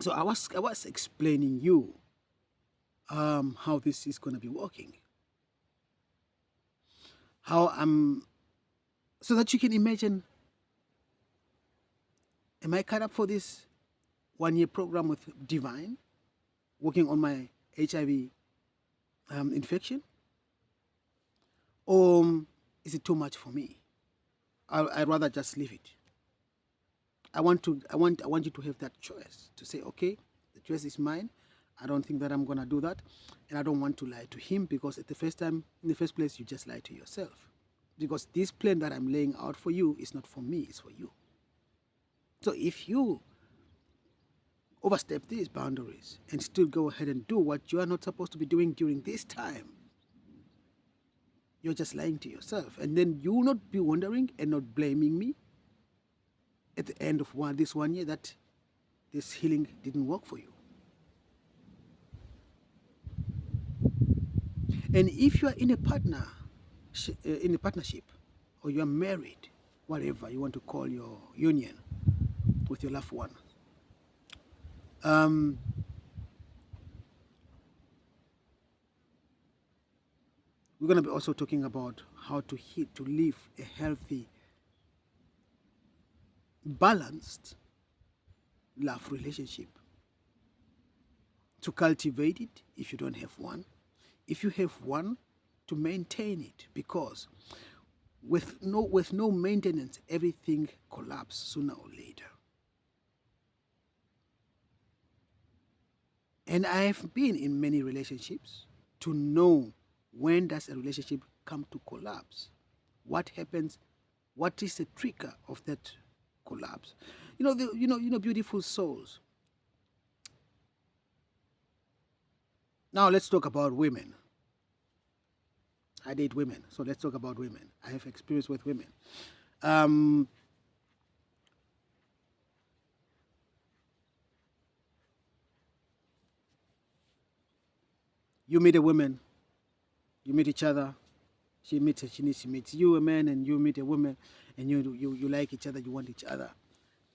So I was explaining you how this is going to be working, how so that you can imagine, am I cut up for this 1 year program with Divine, working on my HIV infection, or is it too much for me? I'd rather just leave it. I want you to have that choice to say, okay, the choice is mine. I don't think that I'm gonna do that, and I don't want to lie to him, because at the first time, in the first place, you just lied to yourself. Because this plan that I'm laying out for you is not for me; it's for you. So if you overstep these boundaries and still go ahead and do what you are not supposed to be doing during this time, you're just lying to yourself, and then you will not be wondering and not blaming me at the end of this 1 year that this healing didn't work for you. And if you are in a partnership, or you are married, whatever you want to call your union with your loved one, we're going to be also talking about how to live a healthy, balanced love relationship. To cultivate it if you don't have one. If you have one, to maintain it, because with no maintenance, everything collapses sooner or later. And I've been in many relationships to know when does a relationship come to collapse. What happens? What is the trigger of that collapse? Beautiful souls. Now let's talk about women. I date women, so let's talk about women. I have experience with women. You meet a woman, you meet each other. She meets you, a man, and you meet a woman, and you like each other. You want each other.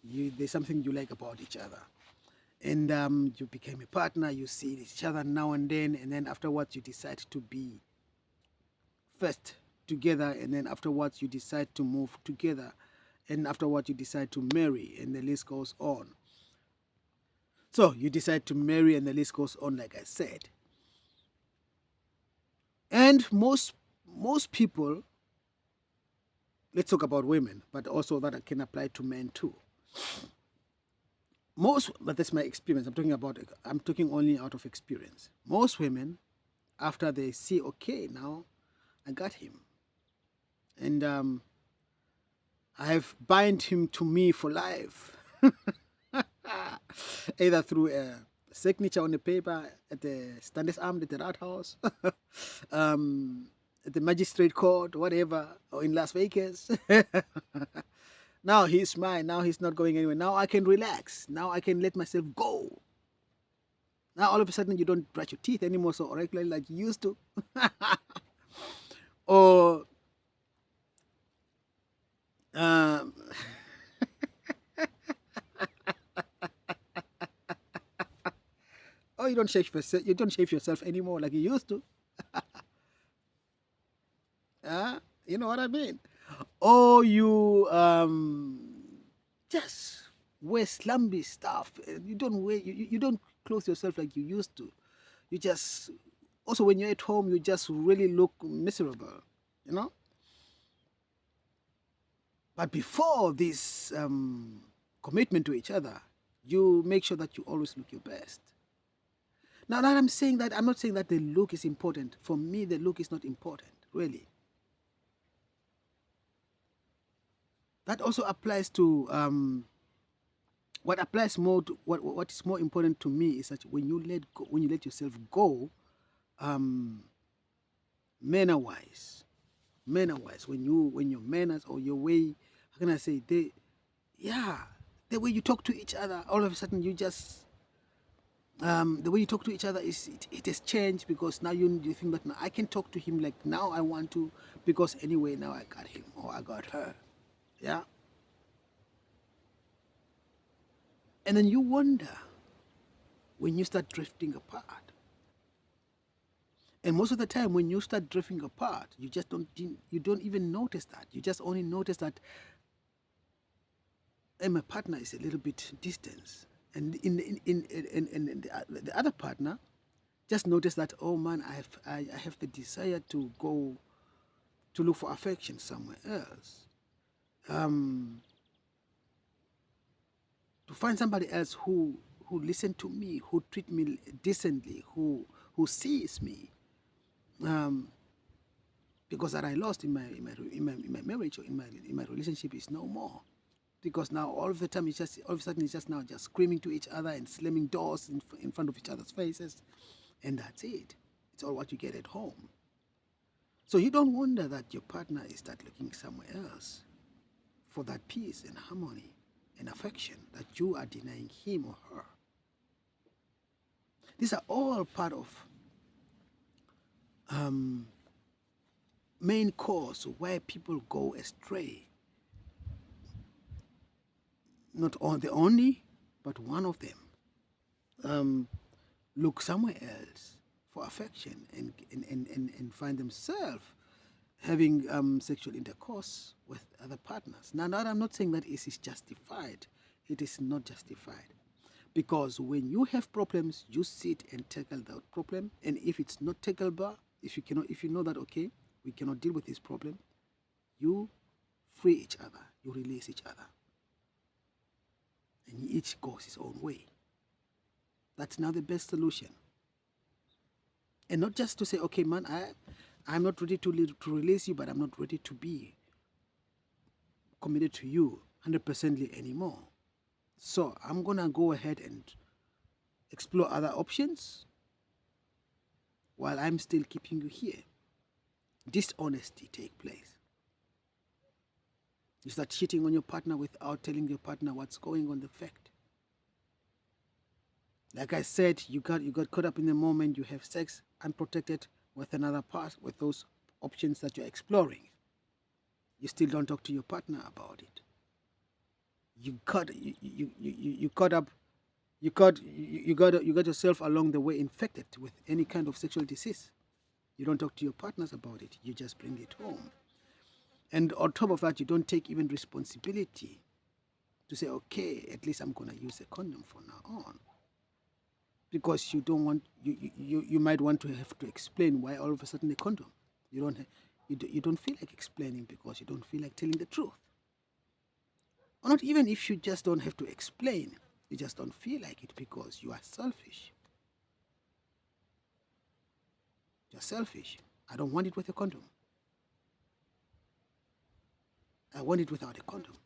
There's something you like about each other, and you became a partner. You see each other now and then afterwards you decide to be first together, and then afterwards you decide to move together, and afterwards you decide to marry, and the list goes on. So you decide to marry, and the list goes on, like I said. And most people, let's talk about women, but also that can apply to men too. But that's my experience. I'm talking only out of experience. Most women, after they see, okay, now I got him, and I have bind him to me for life, either through a signature on the paper at the Standards Armed at the Rat House, at the magistrate court, whatever, or in Las Vegas. Now he's mine. Now he's not going anywhere. Now I can relax. Now I can let myself go. Now all of a sudden you don't brush your teeth anymore so regularly like you used to. Or or you don't shave yourself anymore like you used to. You know what I mean? Or you just wear slumpy stuff. You don't wear you don't clothe yourself like you used to. You just, also when you're at home, you just really look miserable, you know. But before this commitment to each other, you make sure that you always look your best. Now that I'm saying that, I'm not saying that the look is important. For me, the look is not important, really. That also applies to what applies more to what is more important to me is that when you let yourself go, manner-wise, when your manners or your way, how can I say, the way you talk to each other, all of a sudden you just the way you talk to each other it has changed, because now you think that now I can talk to him like now I want to, because anyway now I got him or I got her, yeah. And then you wonder, when you start drifting apart. And most of the time, when you start drifting apart, you don't even notice that. You just only notice that, hey, my partner is a little bit distant, and the other partner just notice that, oh man, I have the desire to go to look for affection somewhere else, to find somebody else who listen to me, who treat me decently, who sees me, because that I lost in my marriage or in my relationship is no more. Because now all of the time it's just all of a sudden it's just now just screaming to each other and slamming doors in front of each other's faces, and that's it. It's all what you get at home. So you don't wonder that your partner is start looking somewhere else for that peace and harmony and affection that you are denying him or her. These are all part of main cause why people go astray. Not on the only, but one of them. Look somewhere else for affection and find themselves having sexual intercourse with other partners. Now, I'm not saying that it is justified. It is not justified. Because when you have problems, you sit and tackle that problem. And if it's not tackleable, if you know that, okay, we cannot deal with this problem, you free each other, you release each other. And each goes his own way. That's now the best solution. And not just to say, okay, man, I'm not ready to release you, but I'm not ready to be committed to you 100% anymore. So I'm going to go ahead and explore other options while I'm still keeping you here. Dishonesty take place. You start cheating on your partner without telling your partner what's going on the fact. Like I said, you got caught up in the moment, you have sex unprotected with another part, with those options that you're exploring. You still don't talk to your partner about it. You got yourself along the way infected with any kind of sexual disease. You don't talk to your partners about it. You just bring it home. And on top of that, you don't take even responsibility to say, okay, at least I'm going to use a condom from now on. Because you don't want, you might want to have to explain why all of a sudden a condom. You don't feel like explaining because you don't feel like telling the truth. Or not even if you just don't have to explain. You just don't feel like it because you are selfish. You're selfish. I don't want it with a condom. I want it without a condom.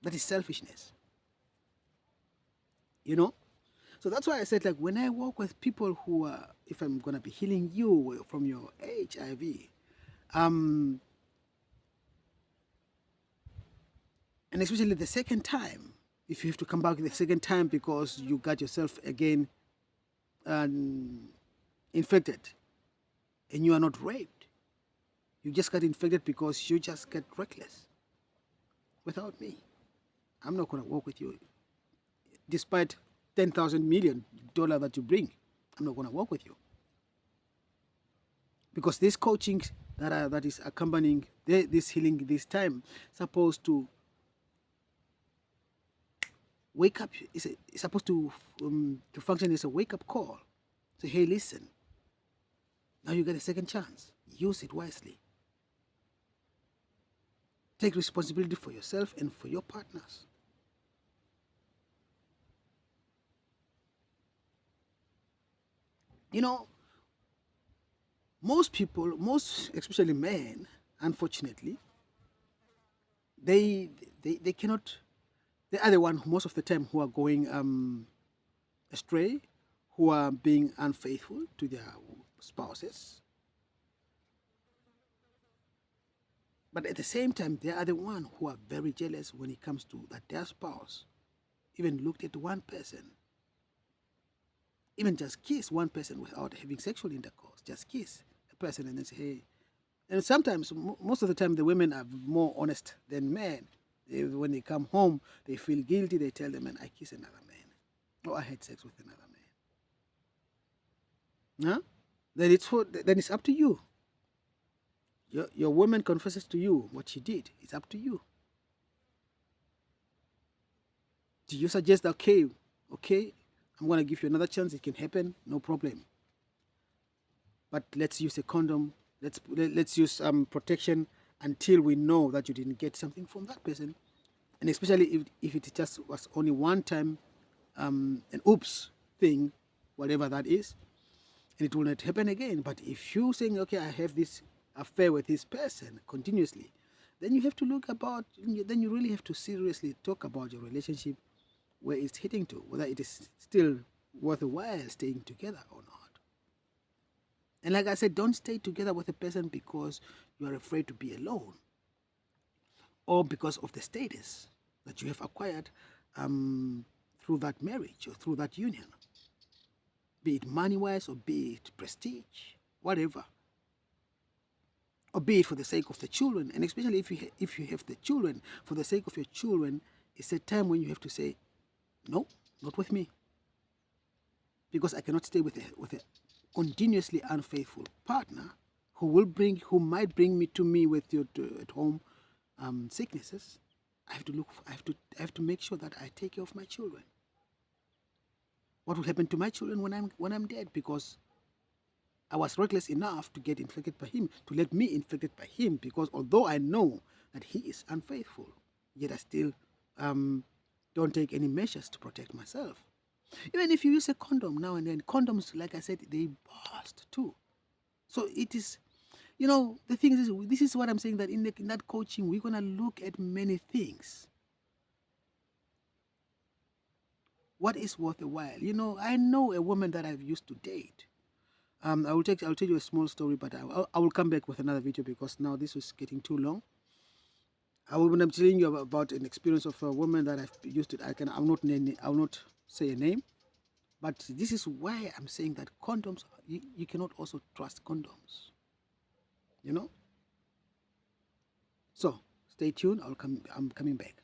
That is selfishness. You know? So that's why I said, like, when I work with people who are, if I'm going to be healing you from your HIV, and especially the second time, if you have to come back the second time because you got yourself again infected and you are not raped, you just got infected because you just get reckless. Without me, I'm not going to work with you. Despite $10,000 million that you bring, I'm not going to work with you. Because this coaching that is accompanying this healing this time supposed to wake up, it's supposed to function as a wake-up call. Say, hey, listen, now you get a second chance. Use it wisely. Take responsibility for yourself and for your partners. You know, most people, especially men, unfortunately, they cannot. They are the one most of the time who are going astray, who are being unfaithful to their spouses. But at the same time, they are the one who are very jealous when it comes to that their spouse even looked at one person, even just kiss one person without having sexual intercourse, just kiss a person and then say, hey. And sometimes, most of the time, the women are more honest than men. When they come home, they feel guilty. They tell them, man, I kiss another man. or I had sex with another man. Huh? Then it's up to you. Your woman confesses to you what she did. It's up to you. Do you suggest that, okay, I'm gonna give you another chance, it can happen, no problem. But let's use a condom, let's use protection until we know that you didn't get something from that person. And especially if it just was only one time, an oops thing, whatever that is, and it will not happen again. But if you saying, okay, I have this affair with this person continuously, then you have to then you really have to seriously talk about your relationship, where it's heading to, whether it is still worth a while staying together or not. And like I said, don't stay together with a person because you are afraid to be alone, or because of the status that you have acquired through that marriage or through that union, be it money-wise or be it prestige, whatever, or be it for the sake of the children. And especially if you have the children, for the sake of your children, it's a time when you have to say, no, not with me, because I cannot stay with a continuously unfaithful partner who might bring me with your at home sicknesses. I have to make sure that I take care of my children. What will happen to my children when I'm dead? Because I was reckless enough to get infected by him, to let me infected by him. Because although I know that he is unfaithful, yet I still don't take any measures to protect myself. Even if you use a condom now and then, condoms, like I said, they burst too. So it is, the thing is, this is what I'm saying, that in that coaching, we're going to look at many things. What is worth a while? I know a woman that I've used to date. I'll tell you a small story, but I will come back with another video because now this was getting too long. When I'm telling you about an experience of a woman that I've used to, I'll not say a name, but this is why I'm saying that condoms, you cannot also trust condoms. So stay tuned. I'm coming back.